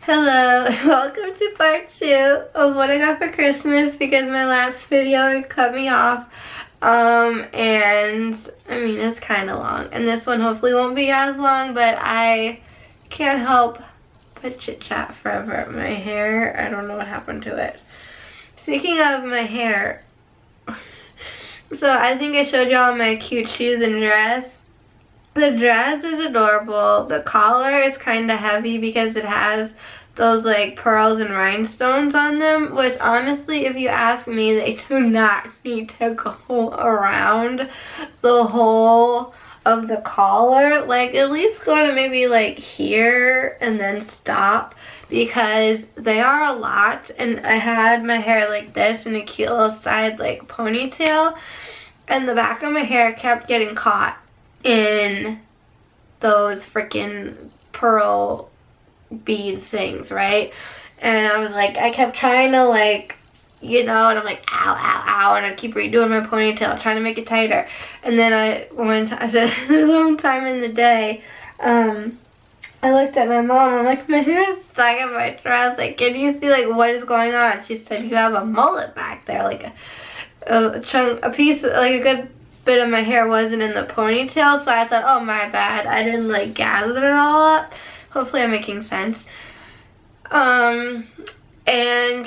Hello and welcome to part 2 of what I got for Christmas because my last video cut me off. And I mean it's kind of long, and this one hopefully won't be as long, but I can't help but chit chat forever. My hair, I don't know what happened to it. Speaking of my hair, so I think I showed y'all my cute shoes and dress. The dress is adorable. The collar is kind of heavy because it has those like pearls and rhinestones on them, which honestly, if you ask me, they do not need to go around the whole of the collar. Like, at least go to maybe like here and then stop, because they are a lot. And I had my hair like this in a cute little side like ponytail, and the back of my hair kept getting caught in those freaking pearl bead things, right? And I was like, I kept trying to like, you know, and I'm like, ow, ow, ow, and I keep redoing my ponytail, trying to make it tighter. And then one time in the day, I looked at my mom, I'm like, my hair is stuck in my dress, like, can you see like what is going on? She said, you have a mullet back there, like a piece, like a good bit of my hair wasn't in the ponytail. So I thought, oh my bad, I didn't like gather it all up. Hopefully I'm making sense. And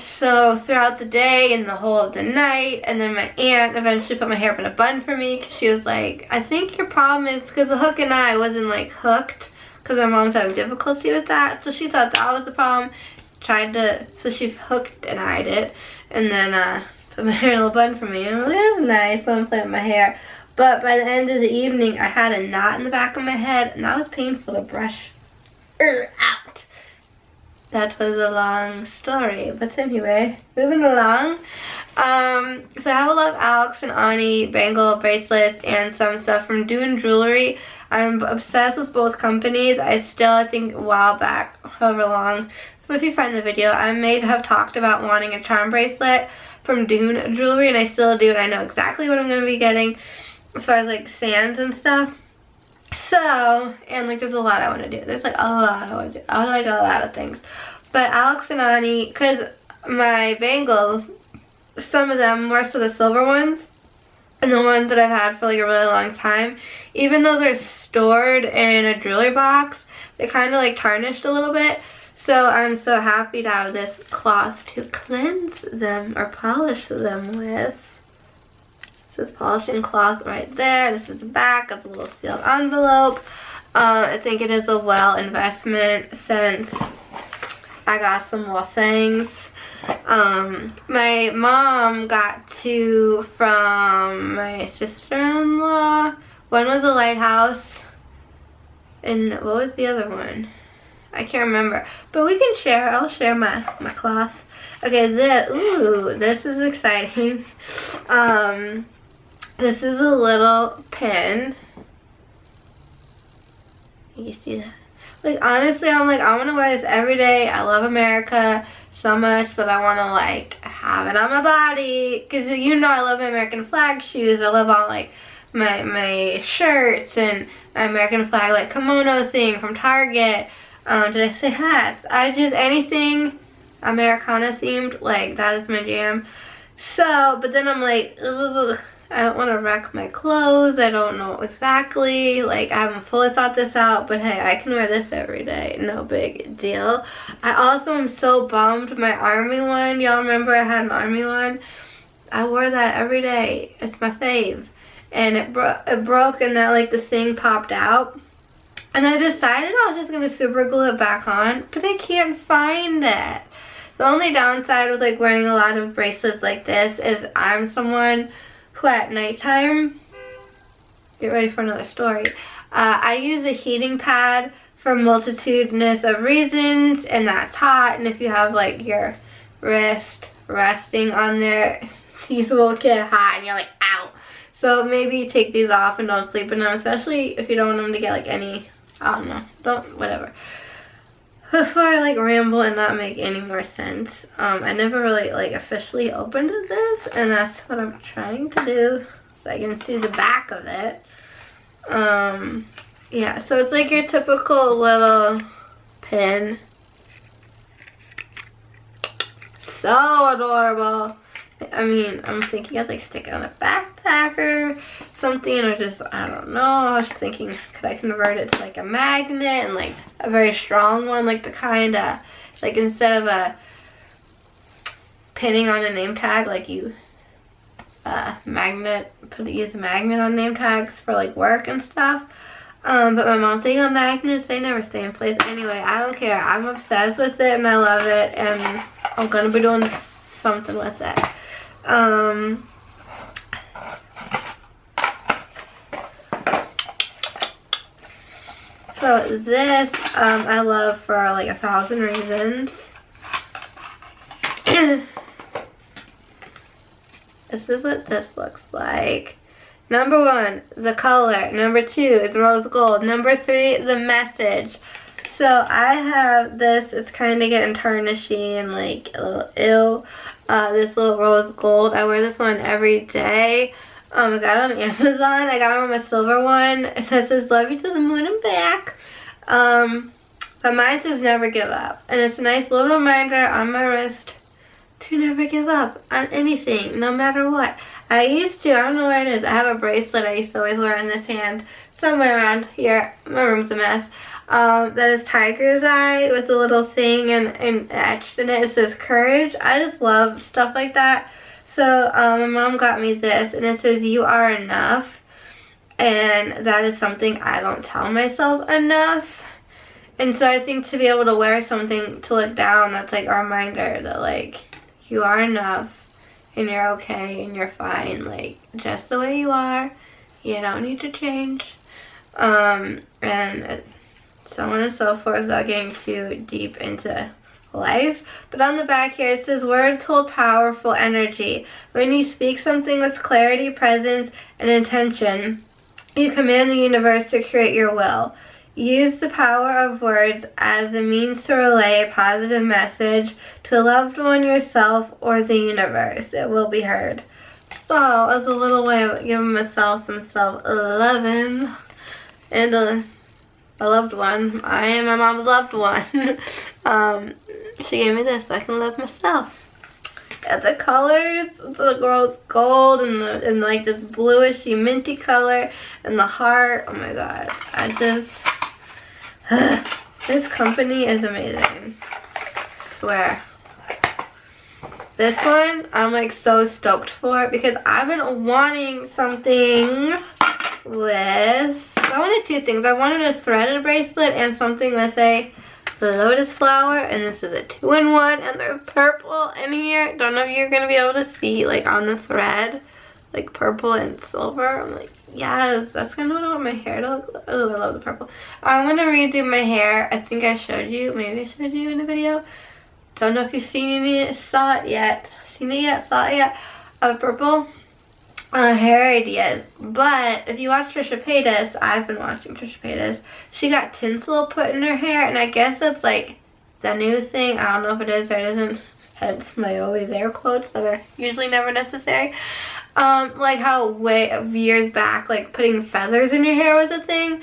so throughout the day and the whole of the night, and then my aunt eventually put my hair up in a bun for me, because she was like, I think your problem is because the hook and eye wasn't like hooked, because my mom's having difficulty with that. So she thought that was the problem. So she hooked and eyed it, and then put my hair in a little bun for me. And I was like, that's nice. So I'm playing with my hair. But by the end of the evening, I had a knot in the back of my head, and that was painful to brush out. That was a long story, but anyway, moving along. So I have a lot of Alex and Ani bangle bracelets and some stuff from Dune Jewelry. I'm obsessed with both companies. I think a while back, however long, but if you find the video, I may have talked about wanting a charm bracelet from Dune Jewelry, and I still do, and I know exactly what I'm going to be getting as far as like sands and stuff. So, and like there's a lot I want to do. There's like a lot I want to do. I like a lot of things. But Alex and Ani, because my bangles, some of them, more so the silver ones, and the ones that I've had for like a really long time, even though they're stored in a jewelry box, they kind of like tarnished a little bit. So I'm so happy to have this cloth to cleanse them or polish them with. This is polishing cloth right there. This is the back of the little sealed envelope. I think it is a well investment since I got some more things. My mom got two from my sister-in-law. One was a lighthouse, and what was the other one? I can't remember, but we can share. I'll share my cloth. Okay, this is exciting. This is a little pin. You see that? Like, honestly, I'm like, I want to wear this every day. I love America so much that I want to like have it on my body, because you know I love my American flag shoes. I love all like my shirts and my American flag like kimono thing from Target. Did I say hats? Anything Americana themed, like that is my jam. So, but then I'm like, ugh, I don't want to wreck my clothes. I don't know exactly, like I haven't fully thought this out, but hey, I can wear this every day, no big deal. I also am so bummed my army one, y'all remember I had an army one? I wore that every day. It's my fave. And it broke, and that like the thing popped out. And I decided I was just going to super glue it back on, but I can't find it. The only downside with like wearing a lot of bracelets like this is I'm someone who at nighttime, get ready for another story, I use a heating pad for a multitudinous of reasons, and that's hot, and if you have like your wrist resting on there, these will get hot and you're like, ow. So maybe you take these off and don't sleep in them, especially if you don't want them to get like any, I don't know, whatever. Before I like ramble and not make any more sense, I never really like officially opened this, and that's what I'm trying to do, so I can see the back of it. Yeah, so it's like your typical little pin. so adorable. I mean, I'm thinking of like stick it on a backpack or something, or just, I don't know. I was thinking, could I convert it to like a magnet and like a very strong one, like the kind of, like instead of a pinning on a name tag, like you use a magnet on name tags for like work and stuff. But my mom's thinking of magnets, they never stay in place. Anyway, I don't care. I'm obsessed with it and I love it, and I'm gonna be doing something with it. So this I love for like 1,000 reasons. This is what this looks like. Number 1, the color. Number 2 is rose gold. Number 3, the message. So I have this, it's kind of getting tarnishy and like a little ill. This little rose gold. I wear this one every day. I got it on Amazon. I got it on my silver one. It says love you to the moon and back. But mine says never give up. And it's a nice little reminder on my wrist to never give up on anything, no matter what. I used to, I don't know where it is. I have a bracelet I used to always wear in this hand, somewhere around here. My room's a mess. That is tiger's eye with a little thing and etched in it. It says courage. I just love stuff like that. So my mom got me this, and it says you are enough. And that is something I don't tell myself enough. And so I think to be able to wear something to look down, that's like a reminder that like you are enough and you're okay and you're fine, like just the way you are. You don't need to change. And so on and so forth, without getting too deep into life. But on the back here it says words hold powerful energy. When you speak something with clarity, presence, and intention, you command the universe to create your will. Use the power of words as a means to relay a positive message to a loved one, yourself, or the universe. It will be heard. So, as a little way of giving myself some self-loving and a loved one. I am my mom's loved one. She gave me this so I can love myself. And the colors, the rose gold and like this bluishy minty color and the heart. Oh my god. I just this company is amazing. I swear. This one I'm like so stoked for because I've been wanting something with, I wanted 2 things. I wanted a threaded bracelet and something with a lotus flower, and this is a 2-in-1, and there's purple in here. Don't know if you're gonna be able to see like on the thread, like purple and silver. I'm like, yes, that's kind of what I want my hair to look like. Oh, I love the purple. I'm gonna redo my hair. I think I showed you, maybe I showed you in a video. Don't know if you've seen it, saw it yet, of purple hair ideas. But if you watch Trisha Paytas, I've been watching Trisha Paytas, she got tinsel put in her hair, and I guess that's like the new thing. I don't know if it is or it isn't, hence my always air quotes that are usually never necessary. Like how way years back, like putting feathers in your hair was a thing.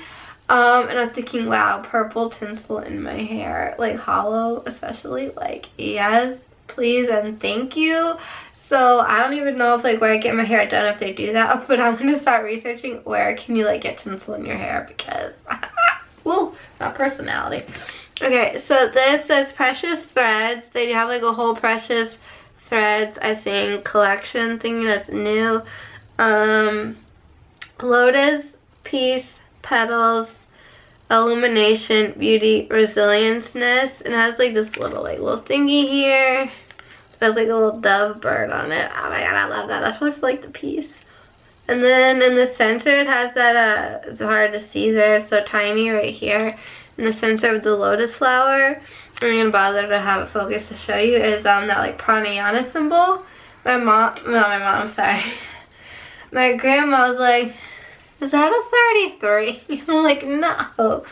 And I was thinking, wow, purple tinsel in my hair, like hollow especially, like yes, please and thank you. So I don't even know if like where I get my hair done if they do that, but I'm gonna start researching where can you like get tinsel in your hair because woo, not personality. Okay, so this says precious threads. They have like a whole precious threads, I think, collection thing that's new. Lotus, peace, petals, illumination, beauty, resilienceness, and it has like this little thingy here. It has like a little dove bird on it. Oh my god, I love that. That's why I feel like the piece. And then in the center it has that it's hard to see there, so tiny right here in the center of the lotus flower. I'm gonna bother to have it focused to show you is that like pranayana symbol. My grandma was like, is that a 33? I'm like, no.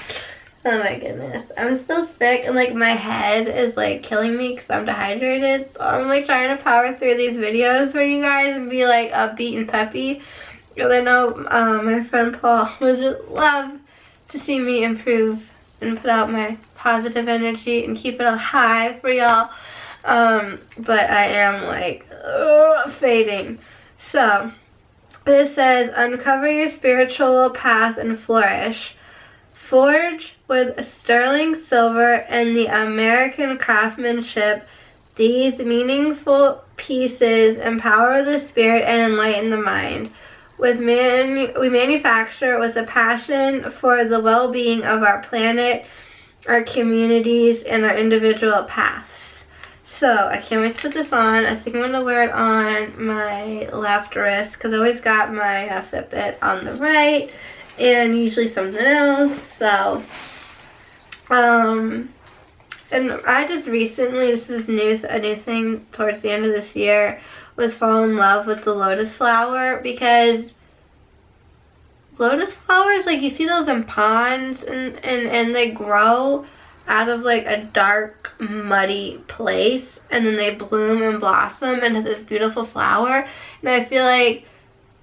Oh my goodness. I'm still sick and like my head is like killing me because I'm dehydrated. So I'm like trying to power through these videos for you guys and be like upbeat and peppy. Because I know my friend Paul would just love to see me improve and put out my positive energy and keep it high for y'all. But I am like fading. So this says, uncover your spiritual path and flourish. Forge with sterling silver and the American craftsmanship, these meaningful pieces empower the spirit and enlighten the mind. We manufacture with a passion for the well-being of our planet, our communities, and our individual paths. So I can't wait to put this on. I think I'm going to wear it on my left wrist because I always got my Fitbit on the right and usually something else. So, and I just recently, this is a new thing towards the end of this year, was fall in love with the lotus flower, because lotus flowers, like, you see those in ponds and they grow out of like a dark, muddy place, and then they bloom and blossom into this beautiful flower. And I feel like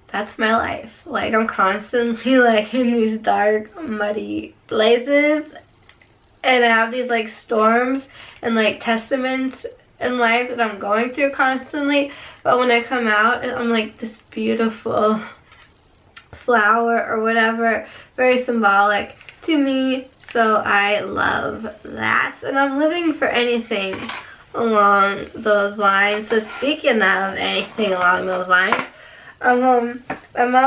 that's my life. Like, I'm constantly like in these dark, muddy places, and I have these like storms and like testaments in life that I'm going through constantly. But when I come out, I'm like this beautiful flower or whatever, very symbolic to me. So I love that, and I'm living for anything along those lines. So speaking of anything along those lines, my mom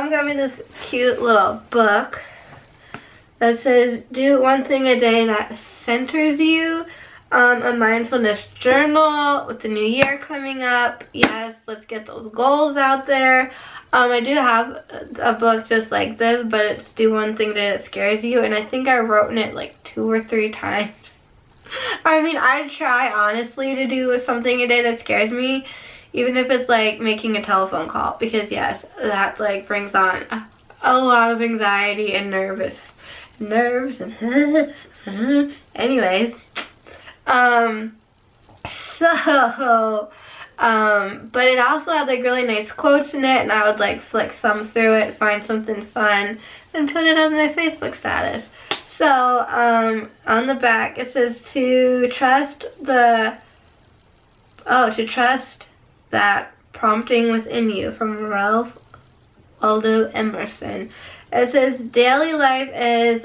got me this cute little book that says, do one thing a day that centers you. A mindfulness journal with the new year coming up. Yes, let's get those goals out there. I do have a book just like this, but it's do one thing today that scares you, and I think I wrote in it like 2 or 3 times. I mean, I try honestly to do something a day that scares me, even if it's like making a telephone call, because yes, that like brings on a lot of anxiety and nerves and anyways. But it also had like really nice quotes in it, and I would like flick thumb through it, find something fun, and put it on my Facebook status. So, on the back it says to trust that prompting within you, from Ralph Waldo Emerson. It says daily life is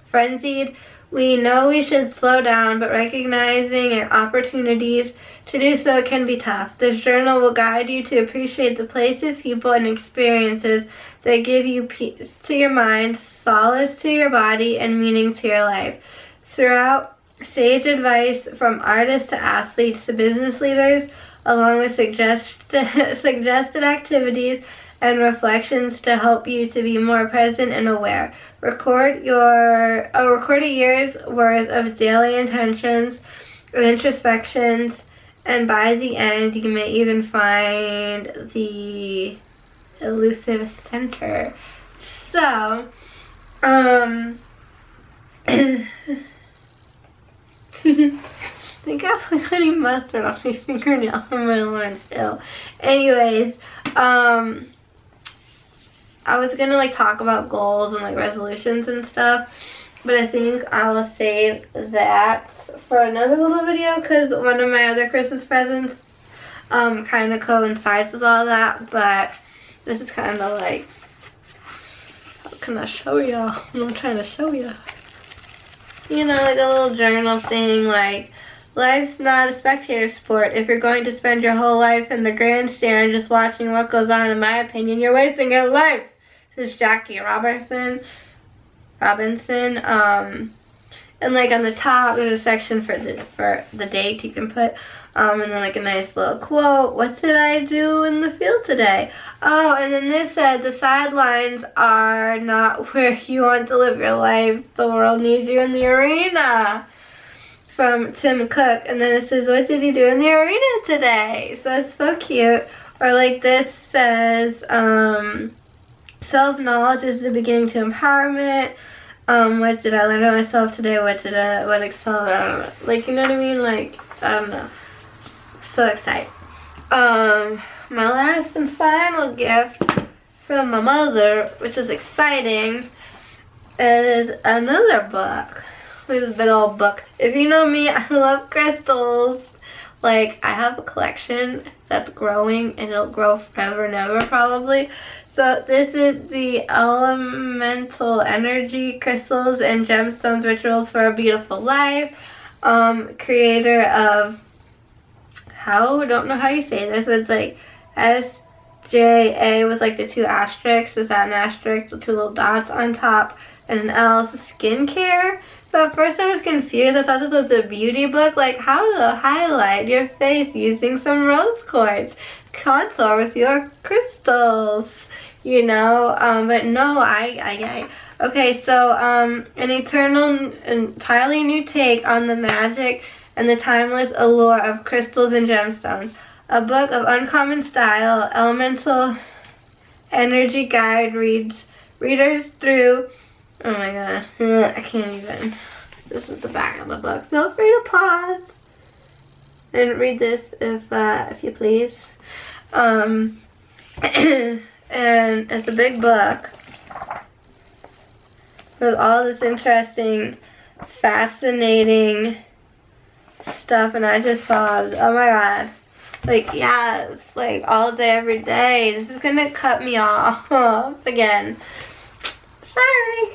frenzied. We know we should slow down, but recognizing opportunities to do so can be tough. This journal will guide you to appreciate the places, people, and experiences that give you peace to your mind, solace to your body, and meaning to your life. Throughout, sage advice from artists to athletes to business leaders, along with suggested activities and reflections to help you to be more present and aware. Record a year's worth of daily intentions and introspections, and by the end you may even find the elusive center. So, I think I have like honey mustard on my fingernail on my lunch. Ew. Anyways, I was gonna like talk about goals and like resolutions and stuff, but I think I will save that for another little video, because one of my other Christmas presents kind of coincides with all that. But this is kind of like, how can I show y'all? I'm trying to show you. You know, like a little journal thing, like, life's not a spectator sport. If you're going to spend your whole life in the grandstand just watching what goes on, in my opinion, you're wasting your life. This is Jackie Robinson. And like on the top there's a section for the date you can put, and then like a nice little quote. What did I do in the field today? Oh, and then this said, the sidelines are not where you want to live your life. The world needs you in the arena, from Tim Cook. And then it says, what did you do in the arena today? So it's so cute. Or like this says, self-knowledge is the beginning to empowerment. What did I learn about myself today? What excel? I don't know. Like, you know what I mean? Like, I don't know. So excited. My last and final gift from my mother, which is exciting, is another book. Look at this big old book. If you know me, I love crystals. Like, I have a collection that's growing, and it'll grow forever and ever probably. So this is the Elemental Energy Crystals and Gemstones Rituals for a Beautiful Life. Creator of, don't know how you say this, but it's like SJA with like the 2 asterisks. Is that an asterisk with 2 little dots on top and an L? Is skincare. So at first I was confused. I thought this was a beauty book, like how to highlight your face using some rose quartz, contour with your crystals, you know, but no, okay, so, an entirely new take on the magic and the timeless allure of crystals and gemstones. A book of uncommon style, elemental energy guide reads readers through, oh my god, I can't even. This is the back of the book. Feel free to pause and read this if you please. And it's a big book with all this interesting, fascinating stuff, and I just saw, oh my god, like, yes, like all day, every day. This is gonna cut me off again. Sorry.